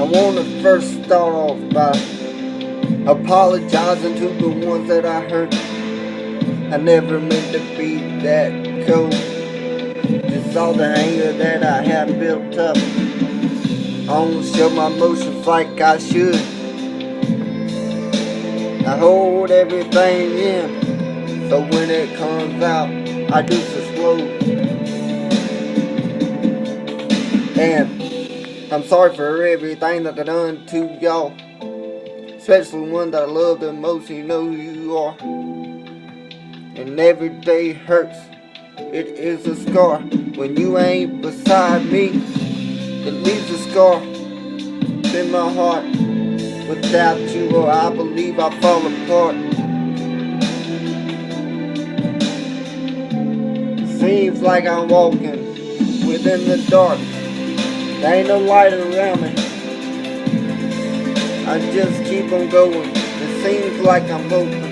want to first start off by apologizing to the ones that I hurt. I never meant to be that cold. Just all the anger that I have built up. I don't show my emotions like I should. I hold everything in, so when it comes out, I do so slow. And I'm sorry for everything that I done to y'all, especially the one that I love the most. You know who you are. And every day hurts. It is a scar. When you ain't beside me, it leaves a scar in my heart. Without you, or I believe I fall apart. Seems like I'm walking within the dark. There ain't no light around me. I just keep on going. It seems like I'm hoping,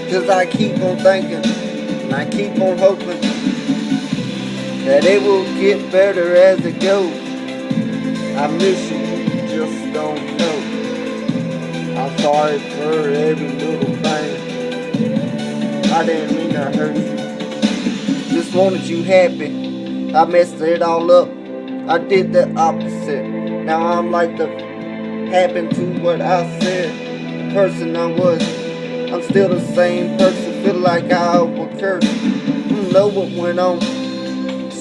'cause I keep on thinking, and I keep on hoping that it will get better as it goes. I miss you, you just don't know. I'm sorry for every little thing. I didn't mean to hurt you. Just wanted you happy. I messed it all up. I did the opposite. Now I'm like the happened to what I said. The person I was. I'm still the same person. Feel like I was cursed. You know what went on.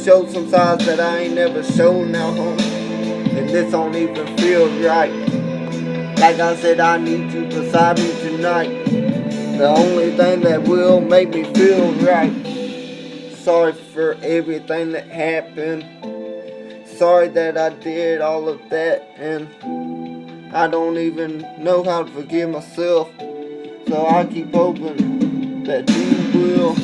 Showed some sides that I ain't never shown now, home. And this don't even feel right. Like I said, I need you beside me tonight. The only thing that will make me feel right. Sorry for everything that happened. Sorry that I did all of that, and I don't even know how to forgive myself. So I keep hoping that you will